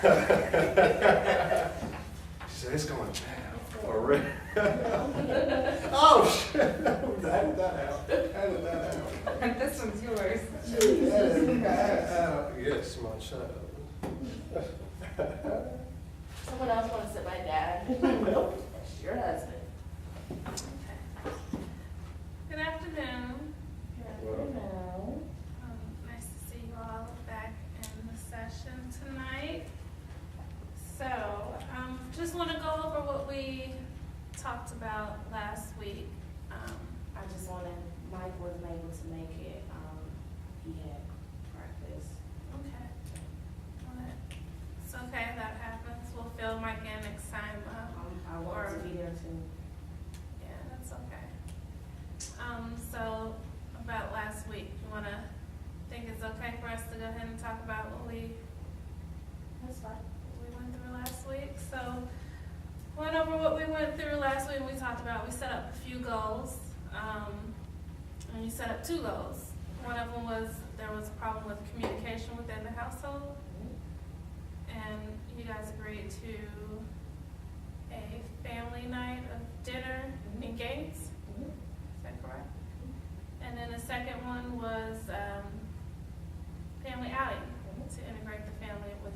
She said, it's going down. For real. Oh, shit. Edit that out. Edit that out. This one's yours. Edit that out. Yes, my child. Someone else want to sit by Dad? Nope, that's your husband. Good afternoon. Well. Nice to see you all back in the session tonight. So, just want to go over what we talked about last week. I just wanted, Mike wasn't able to make it, he had practice. Okay. Well, it's okay, that happens. We'll fill Mike in next time. I wanted to be there too. Yeah, that's okay. So about last week, you wanna think it's okay for us to go ahead and talk about what we That's fine. went through last week? So went over what we went through last week. We talked about, we set up a few goals, and you set up 2 goals. One of them was there was a problem with communication within the household, and you guys agreed to a family night of dinner and games. Is that correct? And then the second one was family outing to integrate the family with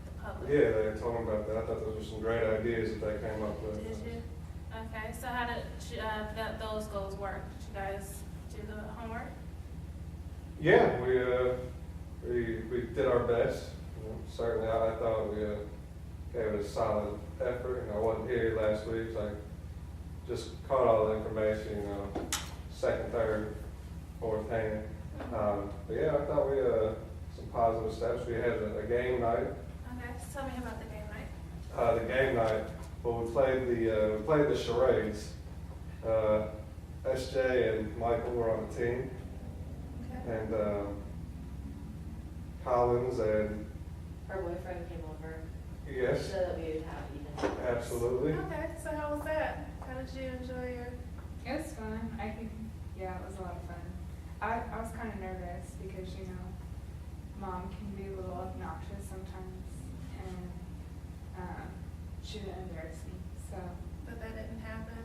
the public. Yeah, they told me about that. I thought those were some great ideas that they came up with. Did you? Okay, so how did those goals work? Did you guys do the homework? Yeah, we did our best. You know, certainly, I thought we gave it a solid effort. I wasn't here last week, so I just caught all the information, second, third, fourth hand. But yeah, I thought we some positive steps. We had a game night. Okay, so tell me about the game night. The game night. Well, we played the charades. SJ and Michael were on the team, Okay. and Collins and Her boyfriend came over. yes, So that we would have even. absolutely. Okay, so how was that? How did you enjoy your? It was fun. I think, yeah, it was a lot of fun. I was kind of nervous because, you know, Mom can be a little obnoxious sometimes, and she didn't embarrass me. So, But that didn't happen.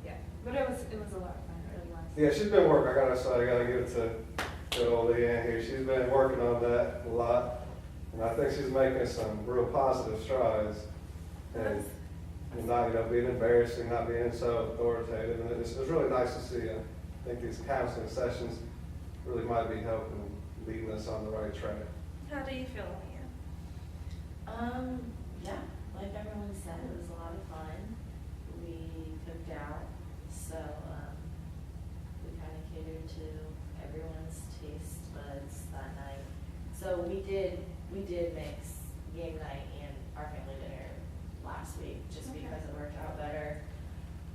yeah, but it was a lot of fun. It really was. Yeah, she's been working. I gotta give it to good old Leanne here. She's been working on that a lot, and I think she's making some real positive strides. And not, being embarrassing, not being so authoritative, and it's really nice to see. I think these counseling sessions really might be helping, leading us on the right track. How do you feel, Leanne? Yeah, like everyone said, it was a lot of fun. We cooked out, so, we kind of catered to everyone's taste buds that night. So we did mix game night and our family dinner last week, just Okay. because it worked out better.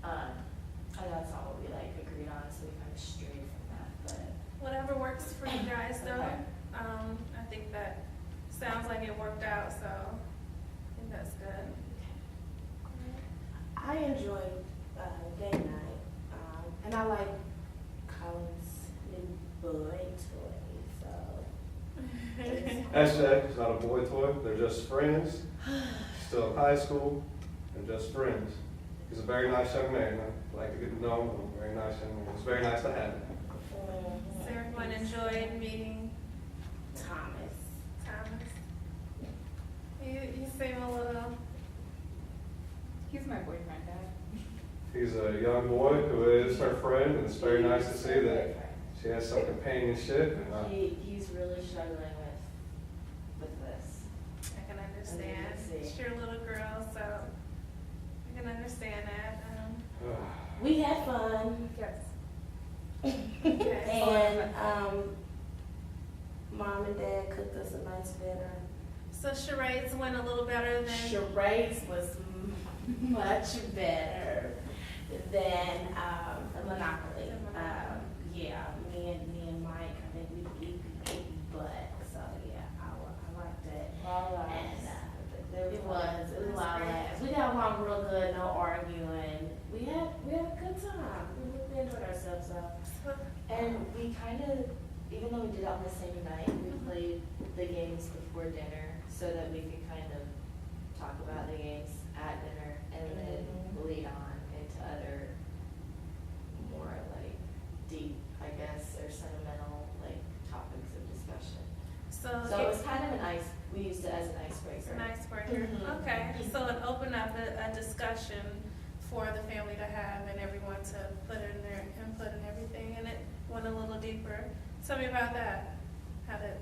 And that's not what we agreed on, so we kind of strayed from that, but. Whatever works for you guys, though. Okay. I think that sounds like it worked out, so I think that's good. I enjoyed game night, and I like Colin's new boy toy, so. SJ is not a boy toy. They're just friends. Still in high school, and just friends. He's a very nice young man. I like to get to know him. A very nice young man. It's very nice to have him. So everyone enjoyed meeting Thomas. Thomas. You seem a little. He's my boyfriend, Dad. He's a young boy who is her friend, and it's very nice to see that she has some companionship. And, He's really struggling with this. I can understand. I see. It's your little girl, so I can understand that. We had fun, Yes. Okay. and Mom and Dad cooked us a nice dinner. So charades went a little better than. Charades was much better than Monopoly. Yeah, me and Mike, I think we beat butt, so yeah, I liked it. And it was a lot of laughs. We got along real good, no arguing. We had a good time. We enjoyed ourselves though. And we kind of, even though we did it on the same night, we played the games before dinner so that we could kind of talk about the games at dinner, and then lead on into other more like deep, I guess, or sentimental like topics of discussion. So it was kind of we used it as an icebreaker. It's an icebreaker. Mhm. Okay, so it opened up a discussion for the family to have and everyone to put in their input and everything, and it went a little deeper. Tell me about that. How did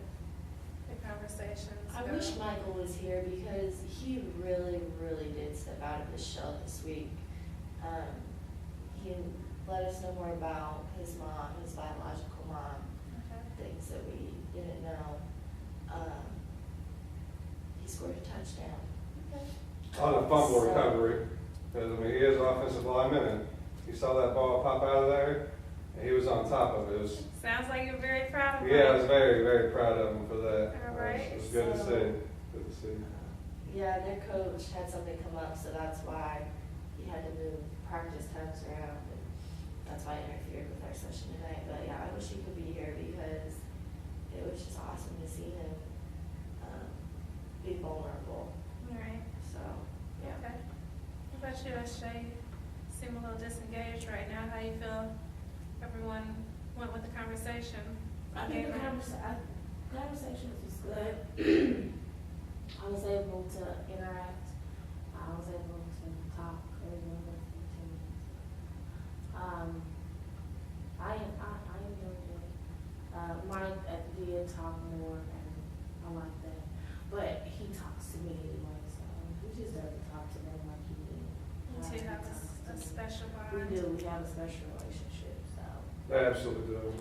the conversations I go? wish Michael was here because he really, really did step out of his shell this week. He let us know more about his mom, his biological mom, Okay. things that we didn't know. He scored a touchdown. On a fumble So- recovery, because, I mean, he is an offensive lineman, and you saw that ball pop out of there, and he was on top of it. It was, Sounds like you're very proud of yeah, I was Mike. very, very proud of him for that. All right. It was good to So- see, good to see. Yeah, their coach had something come up, so that's why he had to move practice times around, and that's why I interfered with our session tonight. But yeah, I wish he could be here because it was just awesome to see him be vulnerable. All right. So yeah. Okay. What about you, Shay? You seem a little disengaged right now. How you feel? Everyone went with the conversation. I think the conversations was good. I was able to interact. I was able to talk. Everyone listened to me. I enjoyed it. Mike did talk more, and I like that. But he talks to me anyway, so we just have to talk to them like he did. You two have a special We bond. do. We have a special relationship, so. They absolutely do.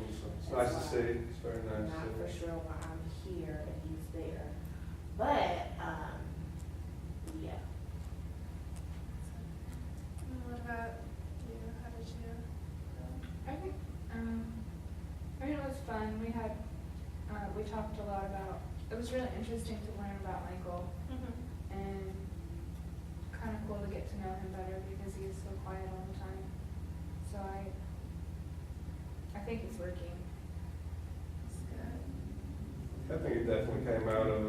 It's nice to see, it's very I'm nice not for to see. sure why I'm here and he's there, but, yeah. And what about you? How did you? I think, it was fun. We had, we talked a lot about, it was really interesting to learn about Michael and kind of cool to get to know him better because he is so quiet all the time. So I think it's working. That's good. I think he definitely came out of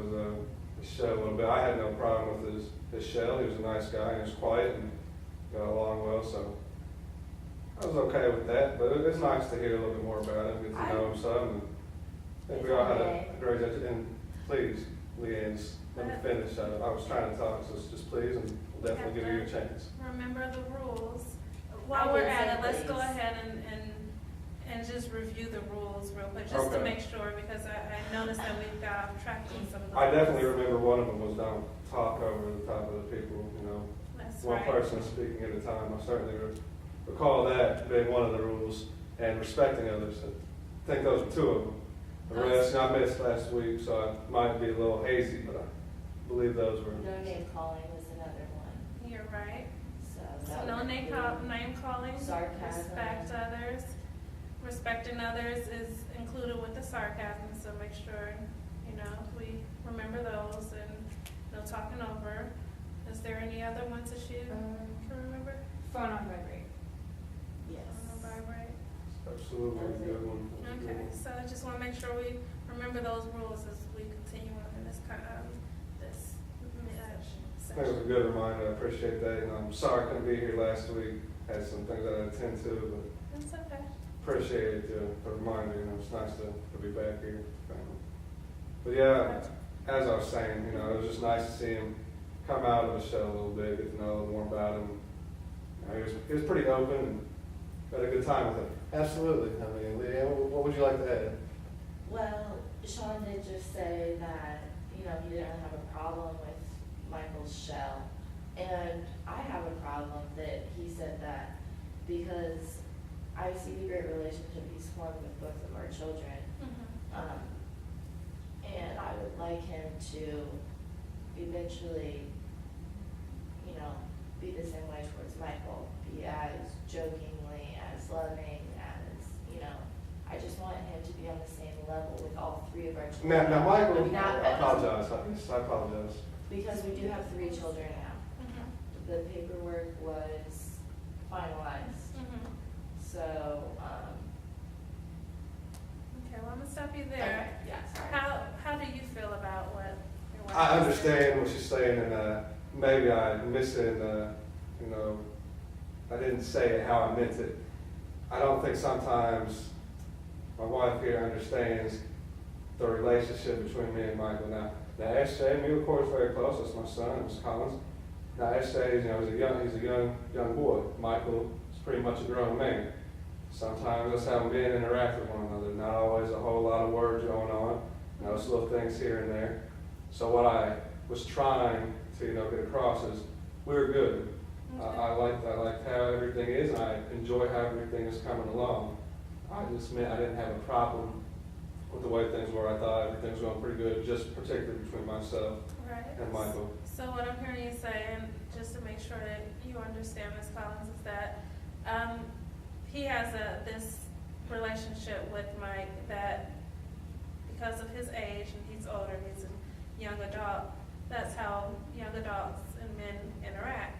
his shell a little bit. I had no problem with his shell. He was a nice guy, and he was quiet and got along well, so I was okay with that. But it's nice to hear a little bit more about him, get to know him some, and I think we all had a great day. And please, Leanne, just let me finish. I was trying to talk, so just please, and we'll definitely give you a chance. Remember the rules. While we're at it, let's go ahead and just review the rules real quick, just to Okay. make sure, because I noticed that we've got off track on some of the. I definitely remember one of them was don't talk over the top of the people, That's one right. person speaking at a time. I certainly recall that being one of the rules, and respecting others. I think those were two of them. The rest, I missed last week, so I might be a little hazy, but I believe those were. No name calling was another one. You're right. So So that no would name include calling, sarcasm. respect others. Respecting others is included with the sarcasm, so make sure, we remember those and no talking over. Is there any other ones that you can remember? Phone on vibrate. Yes. Right. Absolutely a good one. Okay, so I just wanna make sure we remember those rules as we continue on in this this I think it was a session. good reminder. I appreciate that, and I'm sorry I couldn't be here last week. Had some things that I attend to, That's okay. but appreciate the reminder. It's nice to be back here. But yeah, as I was saying, it was just nice to see him come out of his shell a little bit, get to know a little more about him. He was pretty open and had a good time with it. Absolutely. I mean, Leanne, what would you like to add? Well, Sean did just say that, he didn't really have a problem with Michael's shell. And I have a problem that he said that because I see the great relationship he's formed with both of our children. And I would like him to eventually, be the same way towards Michael, be as jokingly, as loving, I just want him to be on the same level with all three of our children. Now, Michael, I'm not- I apologize. I apologize. Because we do have 3 children now. The paperwork was finalized, so, Okay, well, I'm gonna stop you there. yeah, sorry. How do you feel about what your wife I said? understand what she's saying, and maybe I missed it in the, you know, I didn't say it how I meant it. I don't think sometimes my wife here understands the relationship between me and Michael. Now SJ and me, of course, very close. That's my son, Mr. Collins. Now SJ, you know, he's a young boy. Michael is pretty much a grown man. Sometimes us having been interact with one another. Not always a whole lot of words going on. You know, just little things here and there. So what I was trying to, you know, get across is we're good. I like how everything is, and I enjoy how everything is coming along. I just meant I didn't have a problem with the way things were. I thought everything was going pretty good, just particularly between myself Right. and Michael. So what I'm hearing you say, and just to make sure that you understand, Ms. Collins, is that he has this relationship with Mike that because of his age and he's older, he's a young adult, that's how young adults and men interact.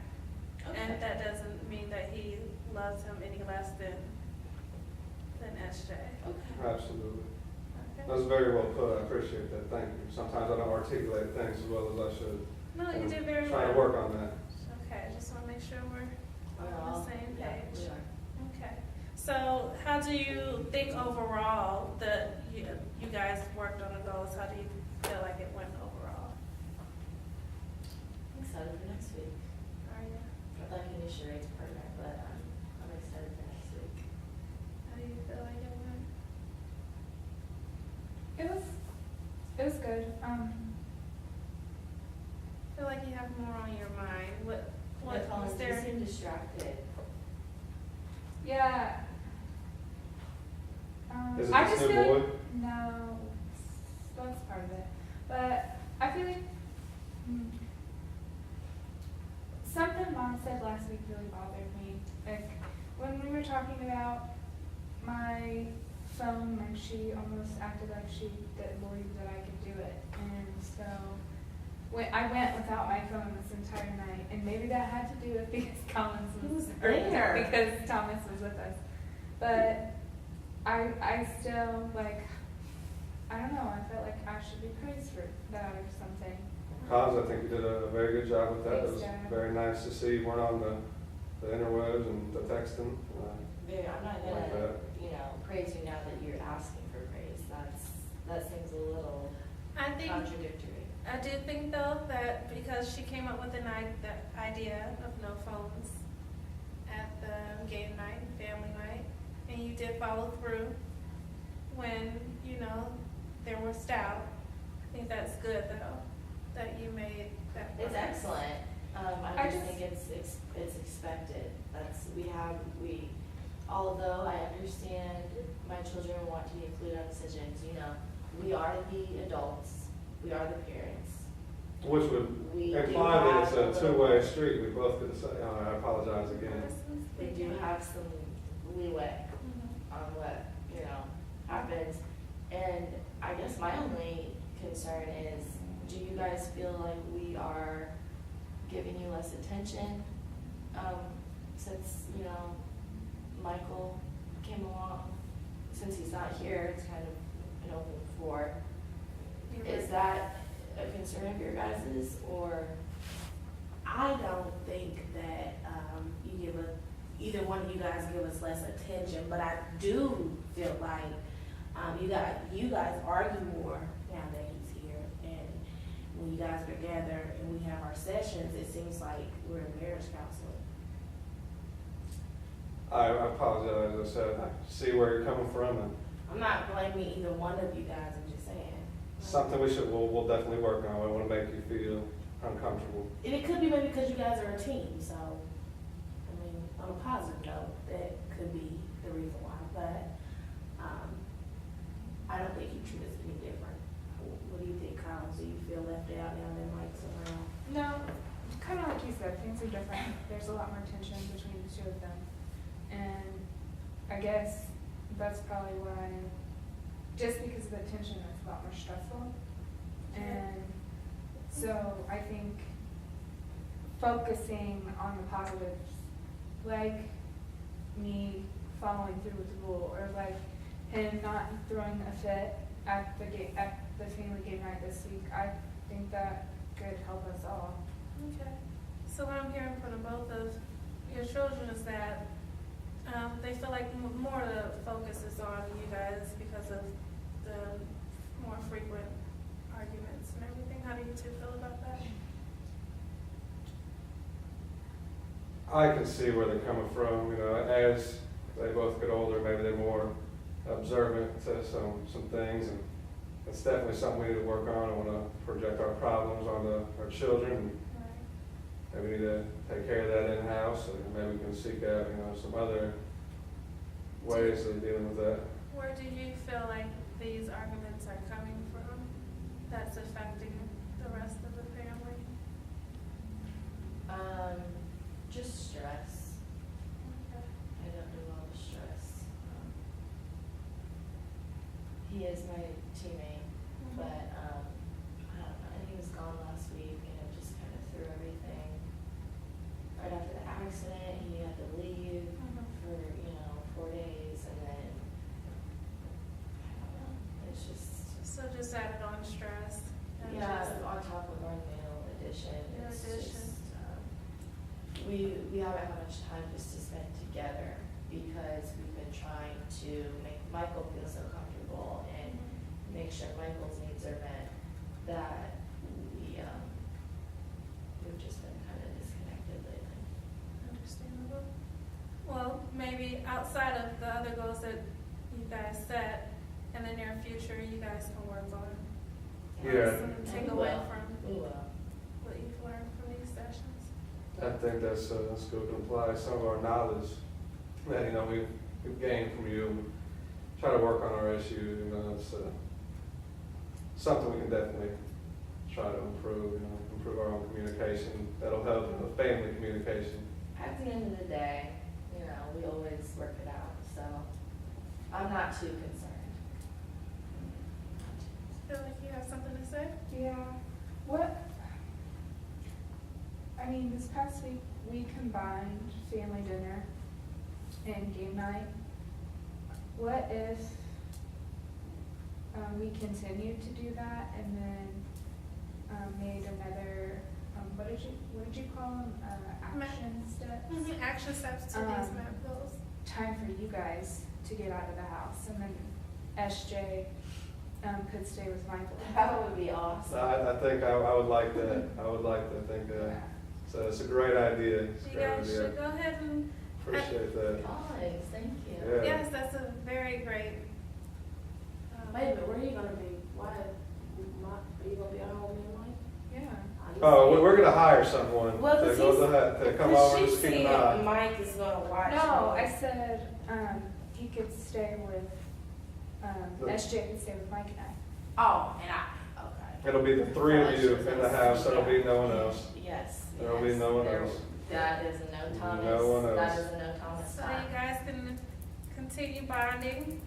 And that doesn't mean that he loves him any less than SJ. Okay. Absolutely. Okay. That was very well put. I appreciate that. Thank you. Sometimes I don't articulate things as well as I should. No, you did very Trying to well. work on that. Okay, just want to make sure we're We're on all- the same yeah, page. we are. Okay, so how do you think overall that you guys worked on the goals? How do you feel like it went overall? I'm excited for next week. Are you? I thought you knew charades partner, but I'm excited for next week. How do you feel like it went? It was good. I feel like you have more on your mind. What Yeah, Collins, was you there? seem distracted. Yeah. Is it I this just new feel boy? like, no, that's part of it. But I feel like something Mom said last week really bothered me. Like when we were talking about my phone, like she almost acted like she didn't believe that I could do it, and so I went without my phone this entire night, and maybe that had to do with because Collins He was or there. because Thomas was with us. But I still like, I don't know, I felt like I should be praised for that or something. Collins, I think you did a very good job with that. It Thanks, was Dad. very nice to see you weren't on the interwebs and the texting. I'm not Like gonna, that. praise you now that you're asking for praise. That seems a little I think contradictory. I do think though that because she came up with the idea of no phones at the game night, family night, and you did follow through when, there was doubt. I think that's good though, that you made that. It's progress. excellent. I I just just- think it's expected. Although I understand my children want to be included on decisions, we are the adults, we are the parents. Which would We do imply that it's have a little- two-way street. We both could say, I apologize again. We do have some leeway Mhm. on what, happens. And I guess my only concern is, do you guys feel like we are giving you less attention? Since, Michael came along, since he's not here, it's kind of an open floor. You're Is right. that a concern of your guys's, or? I don't think that either one of you guys give us less attention, but I do feel like you guys argue more now that he's here, and when you guys are together and we have our sessions, it seems like we're in marriage counseling. I apologize. I said, I see where you're coming from, and I'm not blaming either one of you guys, I'm just saying. something we'll definitely work on. I want to make you feel uncomfortable. And it could be maybe because you guys are a team, so, on a positive note, that could be the reason why, but, I don't think you treat us any different. What do you think, Collins? Do you feel left out now that Mike's around? No, kind of like you said, things are different. There's a lot more tension between the two of them. And I guess that's probably why, just because of the tension, it's a lot more stressful. And so I think focusing on the positives, like me following through with the rule, or like him not throwing a fit at the family game night this week, I think that could help us all. Okay. So what I'm hearing from the both of your children is that they feel like more of the focus is on you guys because of the more frequent arguments and everything. How do you two feel about that? I can see where they're coming from, you know, as they both get older, maybe they're more observant to some things, and it's definitely something we need to work on. I want to project our problems onto our children, and Right. maybe we need to take care of that in-house, and maybe we can seek out, you know, some other ways of dealing with that. Where do you feel like these arguments are coming from that's affecting the rest of the family? Just stress. Okay. I don't do well with stress. He is my teammate, Mhm. but I don't know. And he was gone last week, and it just kind of threw everything. Right after the accident, he had to leave Mhm. for 4 days, and then I don't know. It's just So just added on stress. And yeah, just- on top of our meal addition. Meal It's addition. just we haven't had much time just to spend together because we've been trying to make Michael feel so comfortable and make sure Michael's needs are met, that we've just been kind of disconnected lately. Understandable. Well, maybe outside of the other goals that you guys set in the near future, you guys can work on. Yeah. Some And take we away will. from We will. what you've learned from these sessions. I think that's good to apply some of our knowledge that, you know, we've gained from you. Try to work on our issues, you know, it's something we can definitely try to improve, you know, improve our own communication. That'll help the family communication. At the end of the day, we always work it out, so I'm not too concerned. Feel like you have something to say? Yeah, I mean, this past week, we combined family dinner and game night. What if, we continued to do that and then, made another, what did you call them, action steps? Action steps to these Um, MAP goals. Time for you guys to get out of the house, and then SJ, could stay with Michael. That would be awesome. I think I would like that. I would like to think that. Yeah. So it's a great idea. It's a You great guys idea. should go ahead and, Appreciate that. Thanks, thank you. Yeah. yes, that's a very great. Wait a minute, where are you gonna be? Are you gonna be at home in Mike? Yeah. Oh, we're gonna hire someone Well, to 'cause go he's- to come over and just keep an eye. Mike is gonna watch. No, me. I said, he could stay with, SJ could stay with Mike and I. Oh, okay. It'll be the three of you in the house. There'll be no one else. Yes. There'll be no one else. That is a no Thomas. No one else. That is a no Thomas So time. you guys can continue bonding.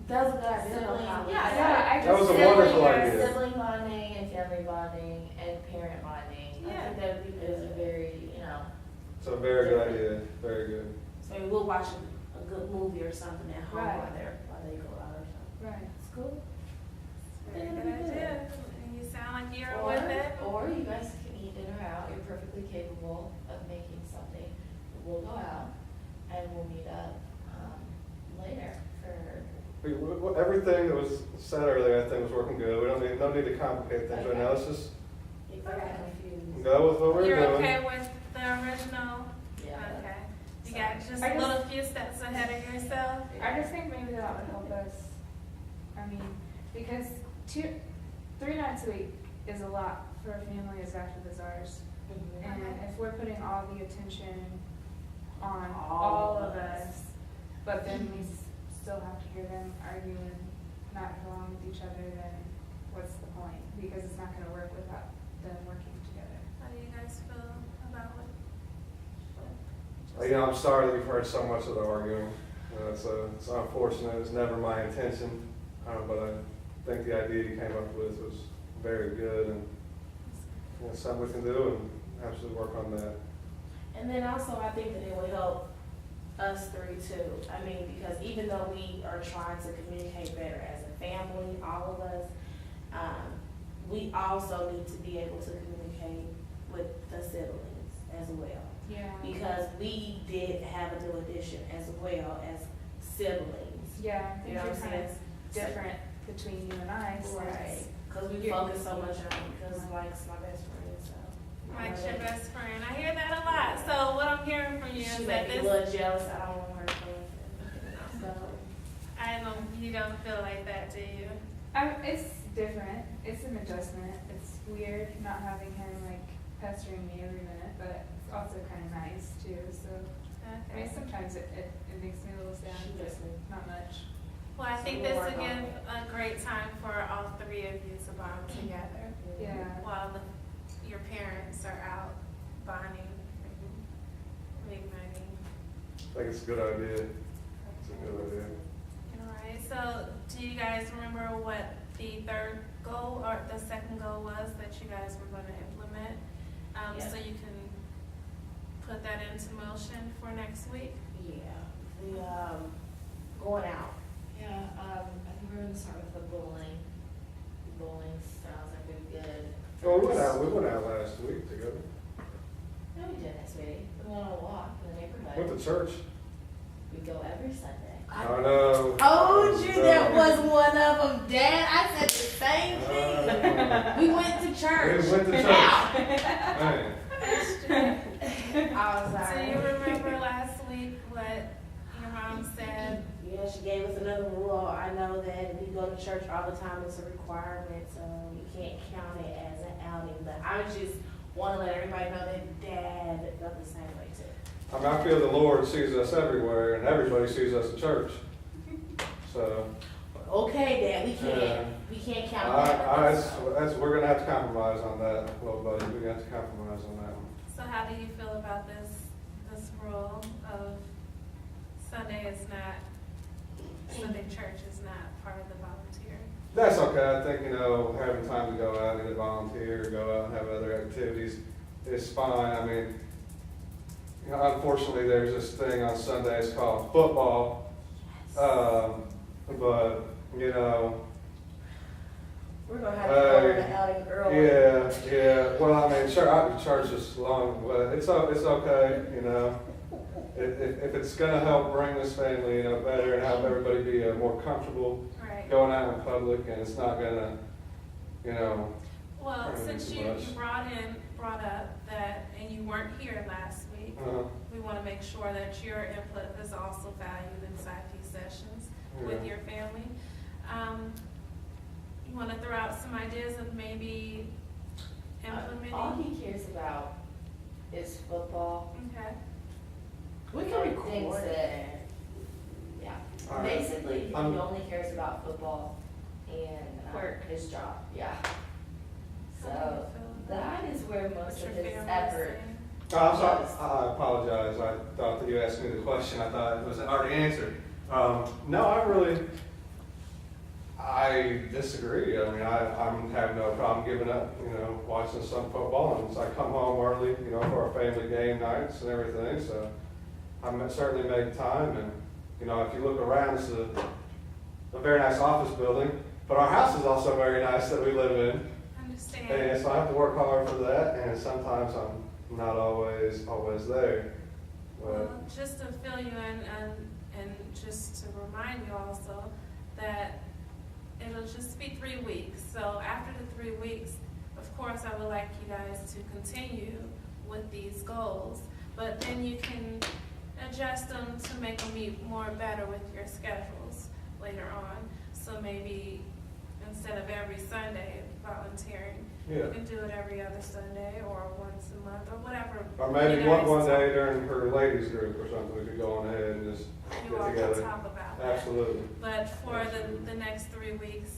That's a good idea. Sibling, Yeah, I That was a just- wonderful Sibling- idea. Sibling bonding and family bonding and parent bonding. I Yeah. think that would be is a very, It's a very good idea. Very good. So we'll watch a good movie or something at home Right. while they go out or something. Right. It's cool. Very Yeah, good that'd be idea. And you sound like you're with it. Or you guys can eat dinner out. You're perfectly capable of making something. We'll go out and we'll meet up later for. Everything that was said earlier, I think, was working good. We don't need, no need to complicate things right now. Let's just If I got confused. go with what we're You're doing. okay with the original? Yeah. Okay. You got just I a just- little few steps ahead of yourself? I just think maybe that would help us. I mean, because 3 nights a week is a lot for a family as active as ours. And if we're putting all the attention on all of us, but then we still have to hear them argue and not get along with each other, then what's the point? Because it's not gonna work without them working together. How do you guys feel about what? You know, I'm sorry that we've heard so much of the arguing. It's unfortunate. It's never my intention, but I think the idea you came up with was very good, and something we can do, and absolutely work on that. And then also, I think that it will help us three too. I mean, because even though we are trying to communicate better as a family, all of us, we also need to be able to communicate with the siblings as well. Yeah. Because we did have a new addition as well as siblings. Yeah, You know things what are I'm kind of saying? different between you and I, so Right, cause we You're- focus so much on it, because Mike's my best friend, so. Mike's your best friend. I hear that a lot. So what I'm hearing from you She is might that be a this, little jealous, I don't want her to come. So, you don't feel like that, do you? It's different. It's an adjustment. It's weird not having him like pestering me every minute, but it's also kind of nice too. So I mean, Okay. sometimes it makes me a little sad, She but does me. not much. Well, I So think we'll this work would on give it. a great time for all three of you to bond together Yeah. while your parents are out bonding and reigniting. I think it's a good idea. It's a good idea. All right, so do you guys remember what the third goal or the second goal was that you guys were going to implement? Yeah. So you can put that into motion for next week? yeah, the, going out. Yeah, I think we're gonna start with the bowling. Bowling sounds like a good. Well, we went out last week together. No, we didn't, sweetie. We went on a walk in the neighborhood. Went to church. We go every Sunday. I know. Told you that was one of them, Dad. I said the same thing. We went to church. We went to church. Now. Man, I was Do like, you remember last week what your mom said? yeah, she gave us another rule. I know that we go to church all the time. It's a requirement, so you can't count it as an outing. But I just want to let everybody know that Dad felt the same way too. I mean, I feel the Lord sees us everywhere, and everybody sees us at church. So, Okay, Dad, we can't count that. that's, we're gonna have to compromise on that, little buddy. We have to compromise on that one. So how do you feel about this rule of Sunday church is not part of the volunteer? That's okay. I think, having time to go out and volunteer, go out and have other activities is fine. I mean, unfortunately, there's this thing on Sundays called football. But, We're gonna have to go to the outing early. yeah. Well, I mean, sure, I'll be charged this long, but it's okay, If it's gonna help bring this family, better and help everybody be more comfortable Right. going out in public, and it's not gonna, Well, I don't since think you so much. brought up that, and you weren't here last week, we want to make sure that your input is also valued inside these sessions with Yeah. your family. You want to throw out some ideas of maybe implementing? All he cares about is football. Okay. We He can thinks record that- it. Yeah, All right. basically, he only cares about football and Work. his job, yeah. How do you So feel about that is where what most your of his family is effort. saying? Oh, I'm sorry. I apologize. I thought that you asked me the question. I thought it was already answered. No, I disagree. I mean, I'm having no problem giving up, watching some football. And I come home early, for our family game nights and everything. So I certainly make time. And, if you look around, it's a very nice office building. But our house is also very nice that we live in. Understand. And so I have to work hard for that. And sometimes I'm not always there. But, Well, just to fill you in and just to remind you also that it'll just be 3 weeks. So after the 3 weeks, of course, I would like you guys to continue with these goals, but then you can adjust them to make them meet more better with your schedules later on. So maybe instead of every Sunday volunteering, yeah. you can do it every other Sunday or once a month or whatever. Or maybe you guys one day during her ladies group or something, we could go on ahead and just You get all can together. talk about that. Absolutely. But for Absolutely. the next 3 weeks,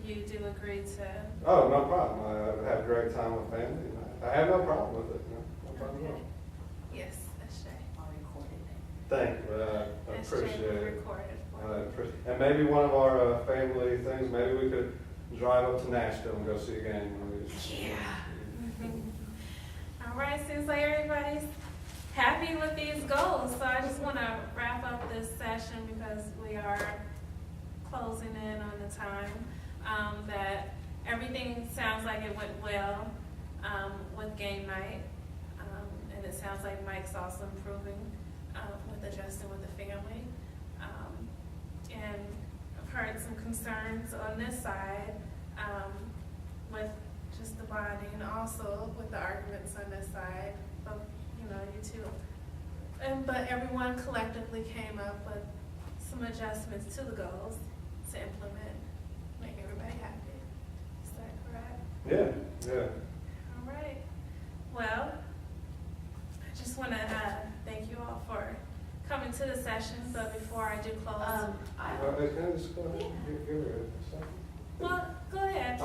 you do agree to, Oh, no problem. I have a great time with family. I have no problem with it. No problem at all. yes, SJ. I'll record it. Thank you. I appreciate SJ it. recorded I for you. appreciate And maybe one of our family things, maybe we could drive up to Nashville and go see a game. All right, seems like everybody's happy with these goals. So I just want to wrap up this session because we are closing in on the time. That everything sounds like it went well. with game night. And it sounds like Mike's also improving, with adjusting with the family. And I've heard some concerns on this side, with just the bonding and also with the arguments on this side of, you two. But everyone collectively came up with some adjustments to the goals to implement, make everybody happy. Is that correct? Yeah. All right. Well, I just want to thank you all for coming to the session, but before I do close, Can I just go ahead and give her a second? well, go ahead.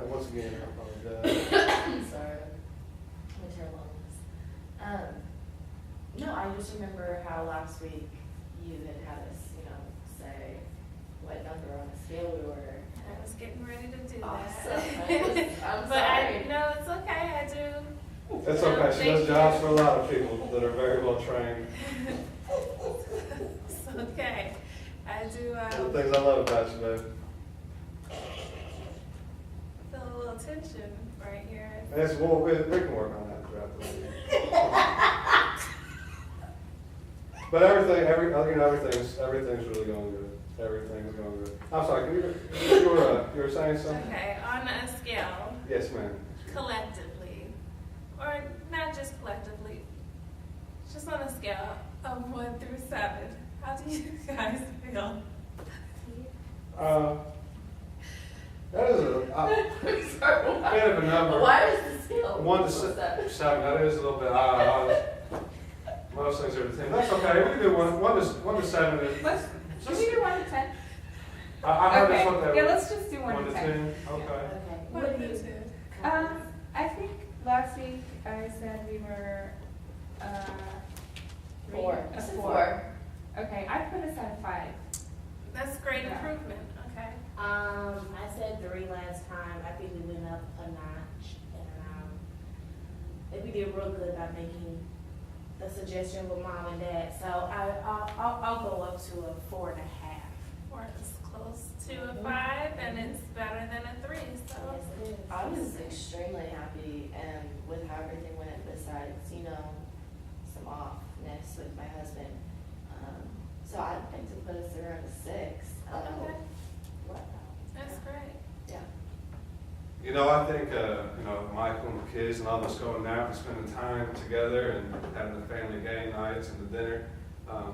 Once again, I apologize. I'm sorry. I'm terrible on this. No, I just remember how last week you had us, say what number on the scale we were. I was getting ready to do Awesome. that. I'm But sorry. no, it's okay. I do. That's okay, she Thank does you. jobs for a lot of people that are very well trained. It's okay. I do One of the things I love about you, babe. feel a little tension right here. Yes, well, we can work on that throughout the week. But everything's really going good. Everything's going good. I'm sorry, you were saying something? Okay, on a scale, Yes, ma'am. collectively, or not just collectively, just on a scale of 1 through 7, how do you guys feel? That is a bit of a number. Why is the scale? 1 to 7, that is a little bit, most things are 10. That's okay, we can do 1 to 7. Should we do 1 to 10? I heard that's what Okay, that yeah, was. let's just do 1 to 10. Okay. Okay. What do you do? I think last week I said we were, 4. A I said 4. Okay, I put us at 5. That's great Yeah. improvement, okay. I said 3 last time. I think we went up a notch, and I think we did real good by making the suggestion with mom and dad. So I'll go up to a 4.5. 4 is close to a 5, and it's better than a 3, so. Yes, it is. I was extremely happy and with how everything went besides, some offness with my husband. So I'd like to put us around a 6. Okay. Wow. That's great. Yeah. I think, Michael and the kids and all of us going out and spending time together and having the family game nights and the dinner,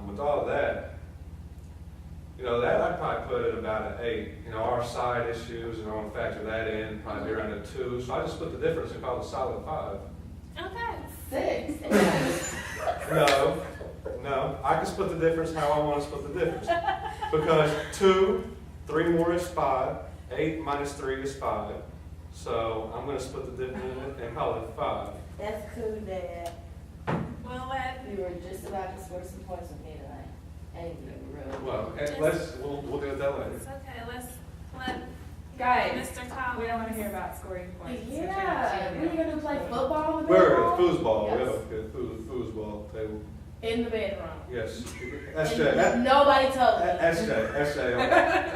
with all of that, that I'd probably put it about an 8. Our side issues, and I want to factor that in, probably be around a 2. So I just split the difference and call it a solid 5. Okay. 6. No, I can split the difference how I want to split the difference. Because 2, 3 more is 5, 8 minus 3 is 5. So I'm going to split the difference and call it 5. That's cool, Dad. Well, You were just about to score some points with me tonight. And you were really. Well, we'll do it that way. it's okay. Let's let Guys, Mr. Collins. we don't want to hear about scoring points. so Yeah, shouldn't we're you? gonna play football with We're them at foosball. We Yes. have a good foosball table. in the bedroom. Yes. And SJ. nobody told me. SJ.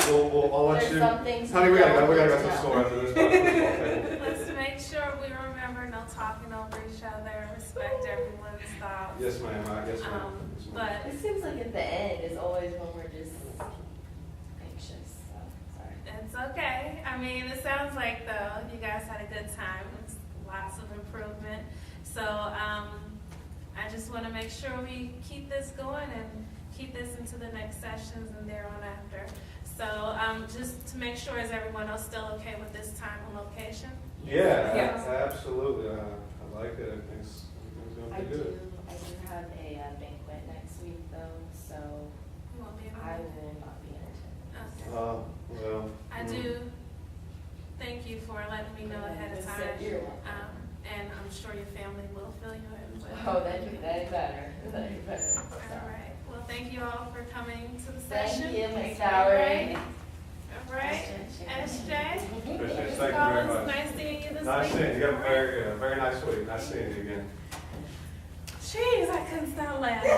I'll let There's you. some things. Honey, we gotta go to the know. store after this. Foosball table. Let's make sure we remember no talking over each other, respect everyone's thoughts. Yes, ma'am. Yes, ma'am. Um, Yes, ma'am. But It seems like at the end is always when we're just anxious, so, sorry. it's okay. I mean, it sounds like though you guys had a good time. It's lots of improvement. So I just want to make sure we keep this going and keep this into the next sessions and thereon after. So just to make sure, is everyone else still okay with this time and location? Yeah, Yes. absolutely. I like it. I think everything's going I to be good. do have a banquet next week though, so You won't be able I to? will not be in attendance. Okay. Well. I do thank you for letting me know ahead of time. You're welcome. And I'm sure your family will fill you in with. Oh, that'd be better, that'd be better. All right. Well, thank you all for coming to the session. Thank you, Ms. All Dowry. right. All right. SJ. Appreciate it. Ms. Thank you very Collins, much. nice seeing you this week. Nice seeing you. You have All a right. very nice week. Nice seeing you again. Jeez, I couldn't stop laughing.